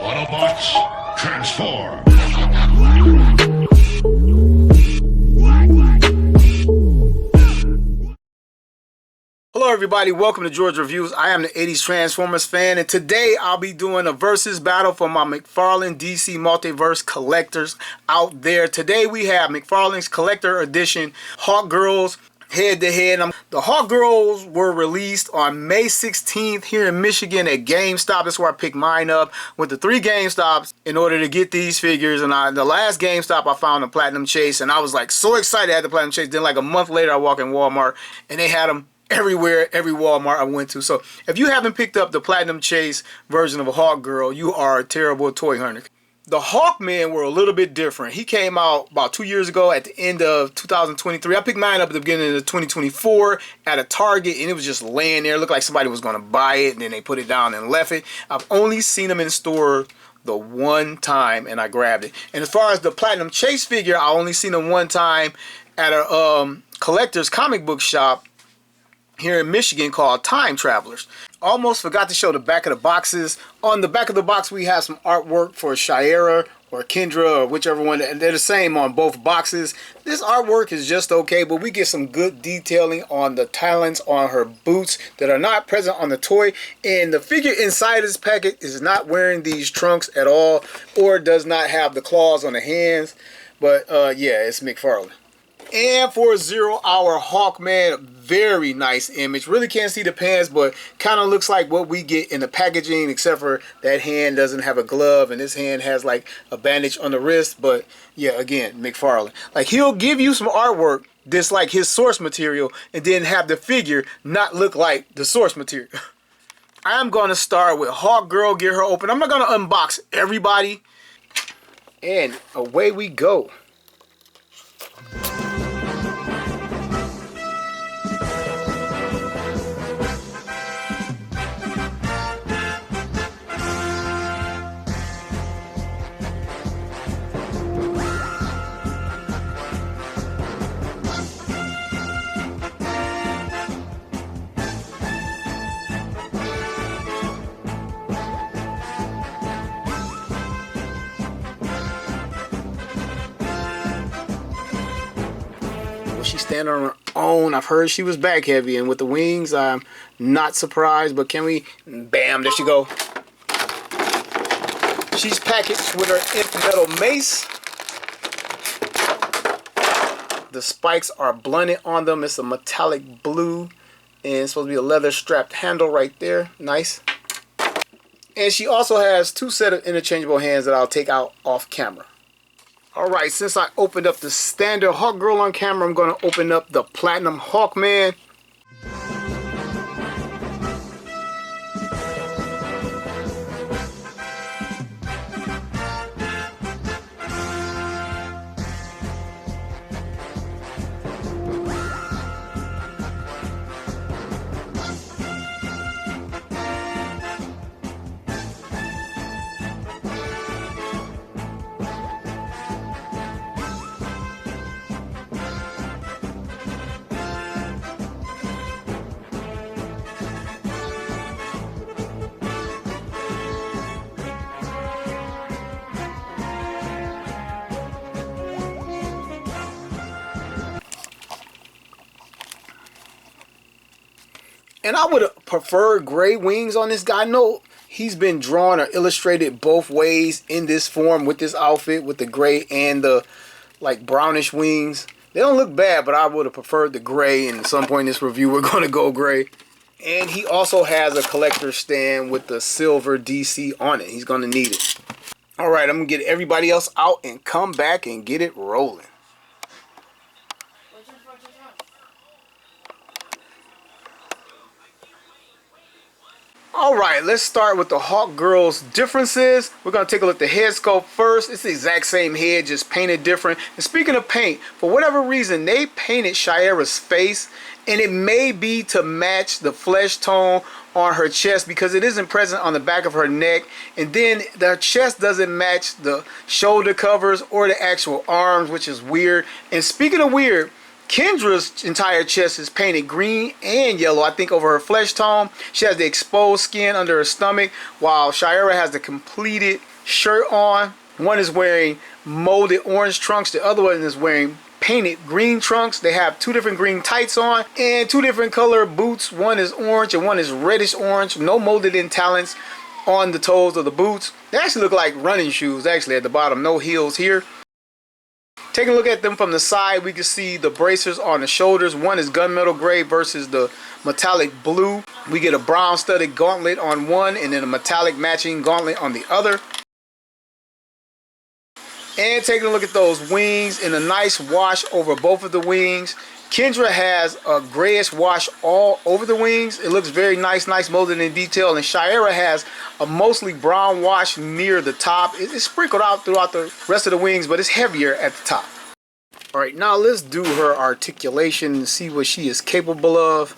Autobots, transform! Hello everybody, welcome to George Reviews. I am the 80s Transformers fan, and today I'll be doing a versus battle for my McFarlane DC Multiverse collectors out there. Today we have McFarlane's Collector Edition Hawkgirls head to head. The Hawkgirls were released on May 16th here in Michigan at GameStop. That's where I picked mine up. Went to 3 GameStops in order to get these figures, and the last GameStop I found a Platinum Chase, and I was like so excited I had the Platinum Chase. Then like a month later I walk in Walmart and they had them everywhere, every Walmart I went to. So if you haven't picked up the Platinum Chase version of a Hawkgirl, you are a terrible toy hunter. The Hawkman were a little bit different. He came out about 2 years ago at the end of 2023. I picked mine up at the beginning of 2024 at a Target, and it was just laying there. It looked like somebody was going to buy it, and then they put it down and left it. I've only seen them in store the one time, and I grabbed it. And as far as the Platinum Chase figure, I only seen them one time at a collector's comic book shop here in Michigan called Time Travelers. Almost forgot to show the back of the boxes. On the back of the box we have some artwork for Shira or Kendra or whichever one. They're the same on both boxes. This artwork is just okay, but we get some good detailing on the talons on her boots that are not present on the toy. And the figure inside this packet is not wearing these trunks at all, or does not have the claws on the hands. But yeah, it's McFarlane. And for a 0 Hour Hawkman, very nice image. Really can't see the pants, but kind of looks like what we get in the packaging, except for that hand doesn't have a glove and this hand has like a bandage on the wrist. But yeah, again, McFarlane. Like, he'll give you some artwork that's like his source material and then have the figure not look like the source material. I'm going to start with Hawkgirl, get her open. I'm not going to unbox everybody. And away we go. She stand on her own. I've heard she was back heavy, and with the wings I'm not surprised, but can we, bam, there she go. She's packaged with her Nth Metal mace. The spikes are blunted on them. It's a metallic blue, and it's supposed to be a leather strapped handle right there. Nice. And she also has 2 sets of interchangeable hands that I'll take out off camera. Alright, since I opened up the standard Hawkgirl on camera, I'm going to open up the Platinum Hawkman. And I would have preferred gray wings on this guy. No, he's been drawn or illustrated both ways in this form with this outfit, with the gray and the like brownish wings. They don't look bad, but I would have preferred the gray, and at some point in this review we're going to go gray. And he also has a collector stand with the silver DC on it. He's going to need it. Alright, I'm going to get everybody else out and come back and get it rolling. Alright, let's start with the Hawkgirl's differences. We're going to take a look at the head sculpt first. It's the exact same head, just painted different. And speaking of paint, for whatever reason, they painted Shira's face, and it may be to match the flesh tone on her chest because it isn't present on the back of her neck. And then the chest doesn't match the shoulder covers or the actual arms, which is weird. And speaking of weird, Kendra's entire chest is painted green and yellow, I think over her flesh tone. She has the exposed skin under her stomach, while Shayera has the completed shirt on. One is wearing molded orange trunks, the other one is wearing painted green trunks. They have two different green tights on and two different color boots. One is orange and one is reddish orange. No molded in talents on the toes of the boots. They actually look like running shoes actually at the bottom. No heels here. Taking a look at them from the side, we can see the bracers on the shoulders. One is gunmetal gray versus the metallic blue. We get a brown studded gauntlet on one and then a metallic matching gauntlet on the other. And taking a look at those wings in a nice wash over both of the wings. Kendra has a grayish wash all over the wings. It looks very nice molded in detail. And Shayera has a mostly brown wash near the top. It's sprinkled out throughout the rest of the wings, but it's heavier at the top. All right, now let's do her articulation and see what she is capable of.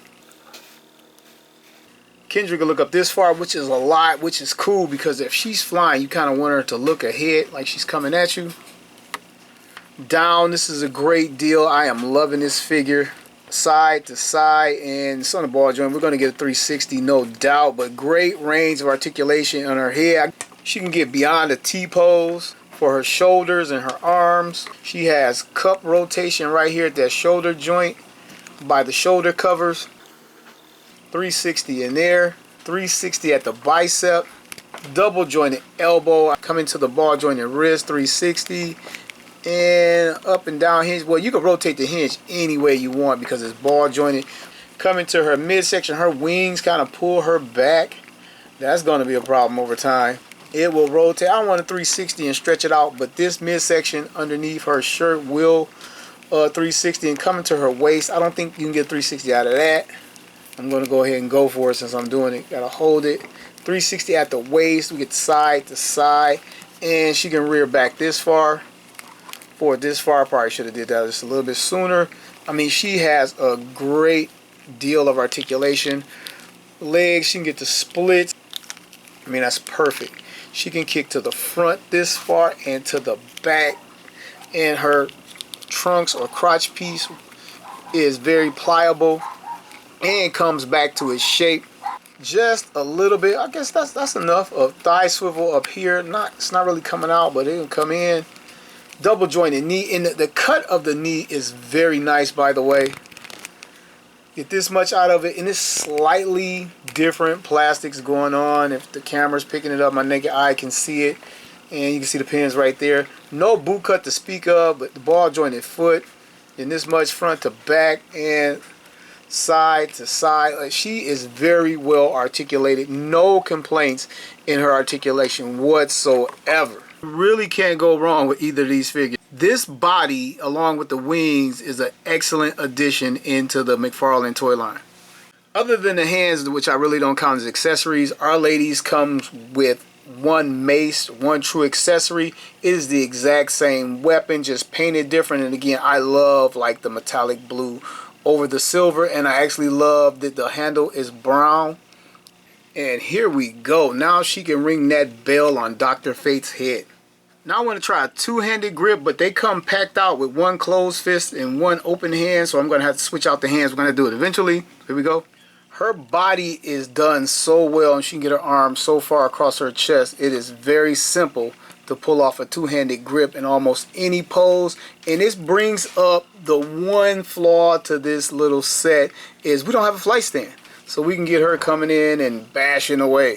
Kendra can look up this far, which is a lot, which is cool because if she's flying, you kind of want her to look ahead like she's coming at you. Down, this is a great deal. I am loving this figure. Side to side, and it's on the ball joint. We're going to get a 360, no doubt, but great range of articulation on her head. She can get beyond the T-pose for her shoulders and her arms. She has cup rotation right here at that shoulder joint by the shoulder covers. 360 in there, 360 at the bicep, double jointed elbow coming to the ball jointed wrist, 360, and up and down hinge. Well, you can rotate the hinge any way you want because it's ball jointed. Coming to her midsection, her wings kind of pull her back. That's going to be a problem over time. It will rotate. I don't want a 360 and stretch it out, but this midsection underneath her shirt will 360, and coming to her waist, I don't think you can get 360 out of that. I'm going to go ahead and go for it since I'm doing it. Got to hold it. 360 at the waist. We get side to side. And she can rear back this far. Forward this far. Probably should have did that just a little bit sooner. I mean, she has a great deal of articulation. Legs, she can get the splits. I mean, that's perfect. She can kick to the front this far and to the back. And her trunks or crotch piece is very pliable and comes back to its shape just a little bit. I guess that's enough of thigh swivel up here. It's not really coming out, but it can come in. Double jointed knee, and the cut of the knee is very nice, by the way. Get this much out of it, and it's slightly different plastics going on. If the camera's picking it up, my naked eye can see it, and you can see the pins right there. No boot cut to speak of, but the ball jointed foot, and this much front to back and side to side. She is very well articulated. No complaints in her articulation whatsoever. Really can't go wrong with either of these figures. This body along with the wings is an excellent addition into the McFarlane toy line. Other than the hands, which I really don't count as accessories, Our Ladies comes with one mace, one true accessory. It is the exact same weapon, just painted different. And again, I love like the metallic blue over the silver, and I actually love that the handle is brown. And here we go. Now she can ring that bell on Dr. Fate's head. Now I want to try a two-handed grip, but they come packed out with one closed fist and one open hand, so I'm going to have to switch out the hands. We're going to do it eventually. Here we go. Her body is done so well, and she can get her arm so far across her chest. It is very simple to pull off a two-handed grip in almost any pose. And this brings up the one flaw to this little set is we don't have a flight stand. So we can get her coming in and bashing away.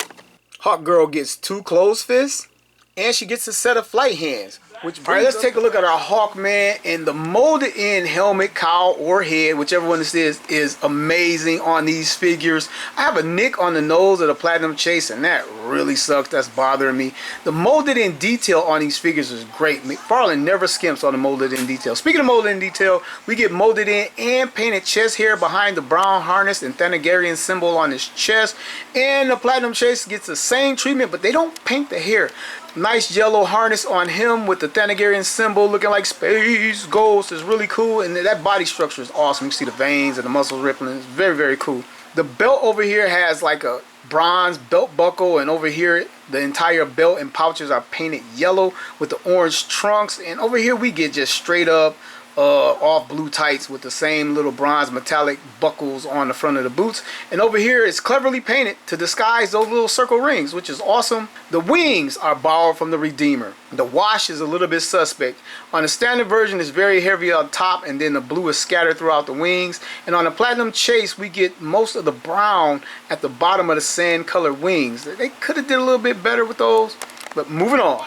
Hawkgirl gets two closed fists, and she gets a set of flight hands. All right, let's take a look at our Hawkman, and the molded in helmet, cowl, or head, whichever one this is amazing on these figures. I have a nick on the nose of the Platinum Chase, and that really sucks. That's bothering me. The molded in detail on these figures is great. McFarlane never skimps on the molded in detail. Speaking of molded in detail, we get molded in and painted chest hair behind the brown harness and Thanagarian symbol on his chest. And the Platinum Chase gets the same treatment, but they don't paint the hair. Nice yellow harness on him with the Thanagarian symbol looking like Space Ghost is really cool, and that body structure is awesome. You can see the veins and the muscles rippling. It's very, very cool. The belt over here has like a bronze belt buckle, and over here the entire belt and pouches are painted yellow with the orange trunks, and over here we get just straight up off blue tights with the same little bronze metallic buckles on the front of the boots. And over here it's cleverly painted to disguise those little circle rings, which is awesome. The wings are borrowed from the Redeemer. The wash is a little bit suspect. On the standard version it's very heavy on top, and then the blue is scattered throughout the wings. And on the Platinum Chase we get most of the brown at the bottom of the sand colored wings. They could have did a little bit better with those, but moving on.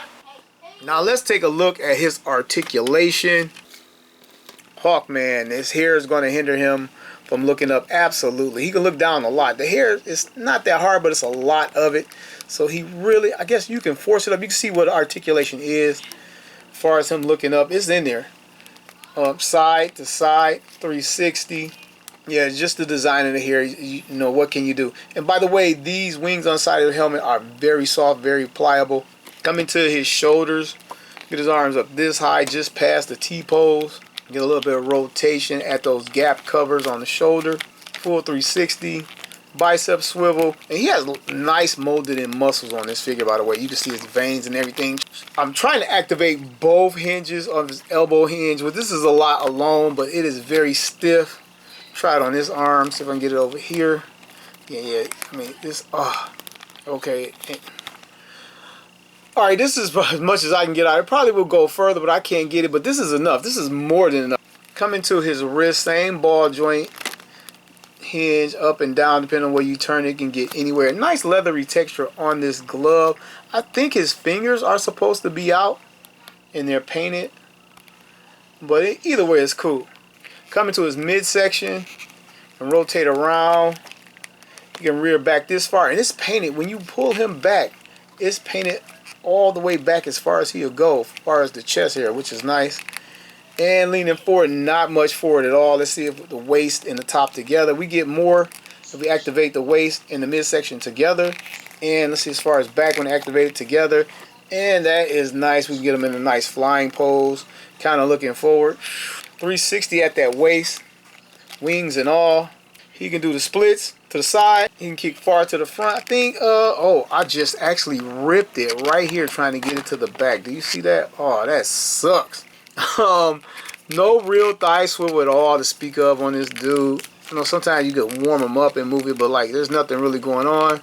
Now let's take a look at his articulation. Hawkman, his hair is going to hinder him from looking up. Absolutely. He can look down a lot. The hair is not that hard, but it's a lot of it. So he really, I guess you can force it up. You can see what articulation is as far as him looking up. It's in there. Side to side, 360. Yeah, just the design of the hair. You know, what can you do? And by the way, these wings on the side of the helmet are very soft, very pliable. Coming to his shoulders, get his arms up this high, just past the T-pose. Get a little bit of rotation at those gap covers on the shoulder. Full 360. Bicep swivel. And he has nice molded in muscles on this figure, by the way. You can see his veins and everything. I'm trying to activate both hinges of his elbow hinge. Well, this is a lot alone, but it is very stiff. Try it on this arm. See if I can get it over here. Yeah. I mean, this, okay. Alright, this is as much as I can get out. It probably will go further, but I can't get it. But this is enough. This is more than enough. Coming to his wrist, same ball joint hinge up and down, depending on where you turn it, can get anywhere. Nice leathery texture on this glove. I think his fingers are supposed to be out and they're painted. But either way, it's cool. Coming to his midsection and rotate around. You can rear back this far. And it's painted. When you pull him back, it's painted all the way back as far as he'll go, as far as the chest hair, which is nice. And leaning forward, not much forward at all. Let's see if the waist and the top together. We get more if we activate the waist and the midsection together. And let's see as far as back when activated together. And that is nice. We can get them in a nice flying pose, kind of looking forward. 360 at that waist, wings and all. He can do the splits to the side. He can kick far to the front. I think, oh, I just actually ripped it right here trying to get it to the back. Do you see that? Oh, that sucks. No real thigh swivel at all to speak of on this dude. You know, sometimes you could warm him up and move it, but like there's nothing really going on.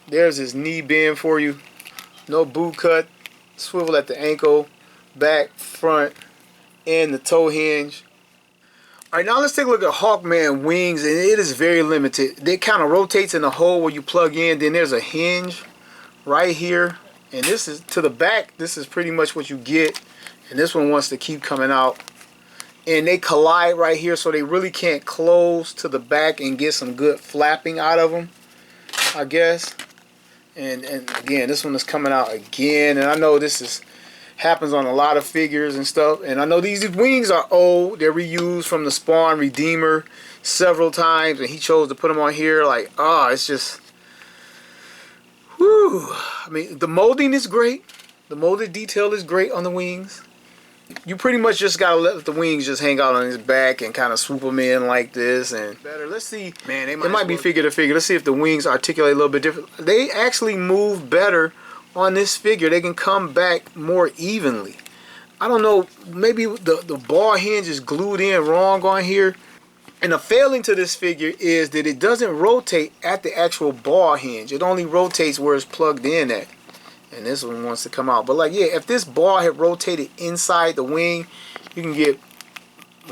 There's his knee bend for you. No boot cut. Swivel at the ankle, back, front, and the toe hinge. Alright, now let's take a look at Hawkman wings, and it is very limited. It kind of rotates in the hole where you plug in, then there's a hinge right here. And this is to the back, this is pretty much what you get. And this one wants to keep coming out. And they collide right here, so they really can't close to the back and get some good flapping out of them, I guess. And again, this one is coming out again. And I know this is happens on a lot of figures and stuff, and I know these wings are old. They're reused from the Spawn Redeemer several times, and he chose to put them on here. Like, it's just, whew. I mean, the molding is great. The molded detail is great on the wings. You pretty much just gotta let the wings just hang out on his back and kind of swoop them in like this. And better, let's see. Man, it might be figure to figure. Let's see if the wings articulate a little bit different. They actually move better on this figure. They can come back more evenly. I don't know, maybe the ball hinge is glued in wrong on here. And the failing to this figure is that it doesn't rotate at the actual ball hinge. It only rotates where it's plugged in at. And this one wants to come out. But like, yeah, if this ball had rotated inside the wing, you can get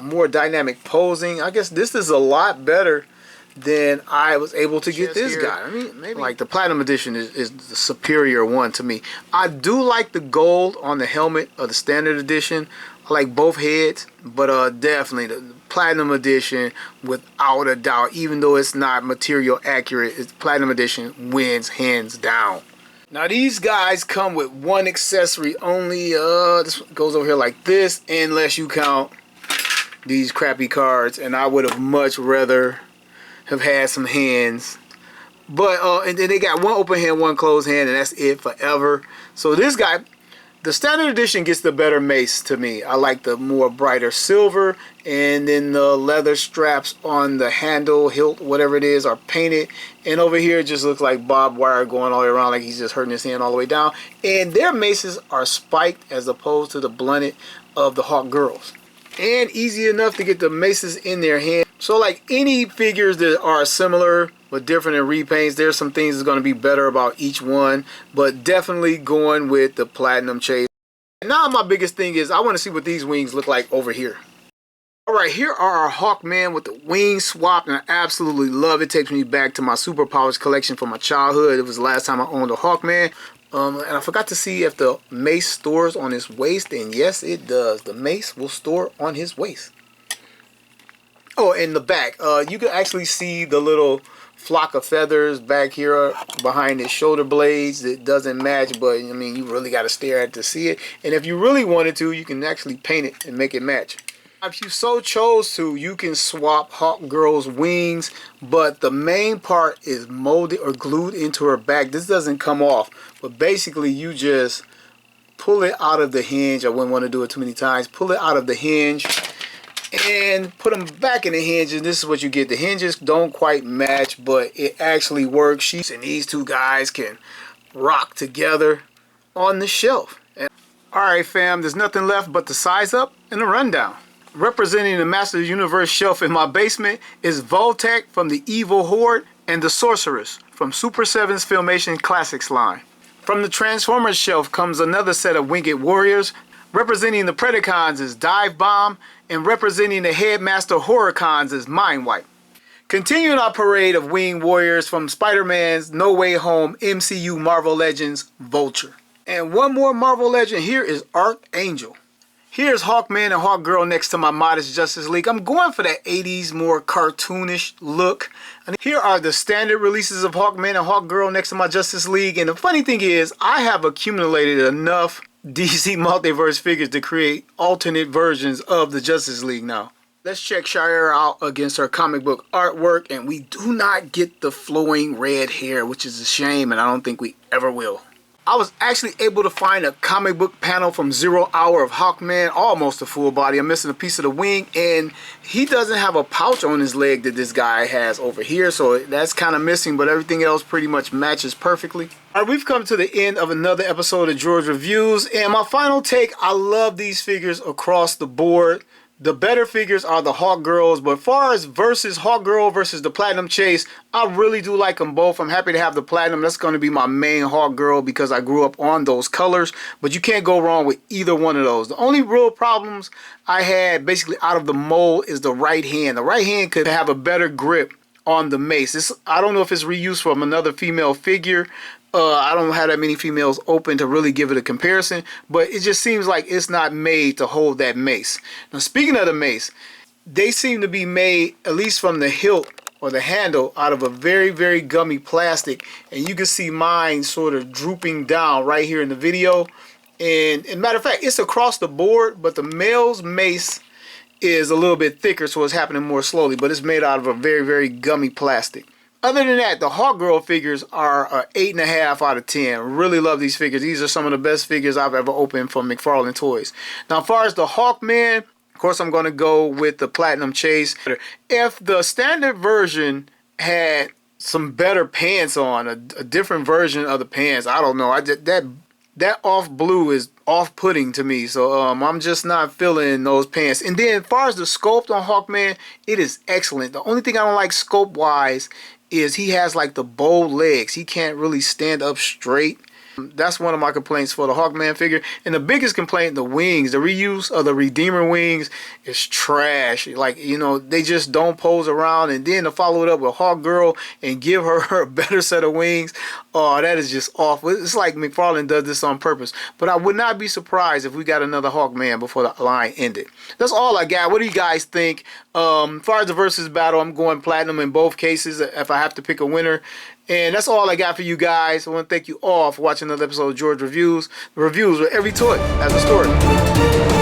more dynamic posing. I guess this is a lot better than I was able to get this guy. I mean, maybe like the Platinum Edition is the superior one to me. I do like the gold on the helmet of the Standard Edition. I like both heads, but definitely the Platinum Edition, without a doubt, even though it's not material accurate, Platinum Edition wins hands down. Now these guys come with one accessory only. This goes over here like this, unless you count these crappy cards, and I would have much rather have had some hands. But and then they got one open hand, one closed hand, and that's it forever. So this guy, the Standard Edition, gets the better mace to me. I like the more brighter silver, and then the leather straps on the handle, hilt, whatever it is, are painted. And over here it just looks like barbed wire going all the way around, like he's just hurting his hand all the way down. And their maces are spiked as opposed to the blunted of the Hawkgirls. and easy enough to get the maces in their hand. So like any figures that are similar but different in repaints, there's some things that's going to be better about each one, but definitely going with the Platinum Chase. And now my biggest thing is I want to see what these wings look like over here. Alright, here are our Hawkman with the wings swapped, and I absolutely love it. Takes me back to my Superpowers collection from my childhood. It was the last time I owned a Hawkman. And I forgot to see if the mace stores on his waist, and yes it does. The mace will store on his waist. Oh, in the back, you can actually see the little flock of feathers back here behind his shoulder blades. It doesn't match, but I mean, you really got to stare at it to see it. And if you really wanted to, you can actually paint it and make it match. If you so chose to, you can swap Hawkgirl's wings, but the main part is molded or glued into her back. This doesn't come off, but basically you just pull it out of the hinge. I wouldn't want to do it too many times. Pull it out of the hinge and put them back in the hinges. This is what you get. The hinges don't quite match, but it actually works. She and these two guys can rock together on the shelf. Alright fam, there's nothing left but the size up and the rundown. Representing the Master Universe shelf in my basement is Voltec from the Evil Horde and the Sorceress from Super 7's Filmation Classics line. From the Transformers shelf comes another set of Winged Warriors. Representing the Predacons is Dive Bomb, and representing the Headmaster Horrorcons is Mind Wipe. Continuing our parade of Winged Warriors from Spider-Man's No Way Home MCU Marvel Legends Vulture. And one more Marvel Legend here is Archangel. Here's Hawkman and Hawkgirl next to my modest Justice League. I'm going for that 80s more cartoonish look. And here are the standard releases of Hawkman and Hawkgirl next to my Justice League. And the funny thing is, I have accumulated enough DC Multiverse figures to create alternate versions of the Justice League now. Let's check Shire out against her comic book artwork, and we do not get the flowing red hair, which is a shame, and I don't think we ever will. I was actually able to find a comic book panel from 0 Hour of Hawkman, almost a full body. I'm missing a piece of the wing, and he doesn't have a pouch on his leg that this guy has over here, so that's kind of missing, but everything else pretty much matches perfectly. Alright, we've come to the end of another episode of George Reviews, and my final take, I love these figures across the board. The better figures are the Hawkgirls, but as far as versus Hawkgirl versus the Platinum Chase, I really do like them both. I'm happy to have the Platinum. That's going to be my main Hawkgirl because I grew up on those colors, but you can't go wrong with either one of those. The only real problems I had basically out of the mold is the right hand. The right hand could have a better grip on the mace. I don't know if it's reused from another female figure. I don't have that many females open to really give it a comparison, but it just seems like it's not made to hold that mace. Now, speaking of the mace, they seem to be made, at least from the hilt or the handle, out of a very, very gummy plastic, and you can see mine sort of drooping down right here in the video. And matter of fact, it's across the board, but the male's mace is a little bit thicker, so it's happening more slowly, but it's made out of a very, very gummy plastic. Other than that, the Hawkgirl figures are 8.5 out of 10. Really love these figures. These are some of the best figures I've ever opened from McFarlane Toys. Now, as far as the Hawkman, of course, I'm going to go with the Platinum Chase. If the standard version had some better pants on, a different version of the pants, I don't know. That off blue is off-putting to me, so I'm just not feeling those pants. And then, as far as the sculpt on Hawkman, it is excellent. The only thing I don't like sculpt-wise is he has like the bow legs. He can't really stand up straight. That's one of my complaints for the Hawkman figure. And the biggest complaint, the wings, the reuse of the Redeemer wings is trash. Like, you know, they just don't pose around. And then to follow it up with Hawkgirl and give her a better set of wings, oh, that is just awful. It's like McFarlane does this on purpose. But I would not be surprised if we got another Hawkman before the line ended. That's all I got. What do you guys think? As far as the versus battle, I'm going Platinum in both cases if I have to pick a winner. And that's all I got for you guys. I want to thank you all for watching another episode of George Reviews. The reviews where every toy has a story.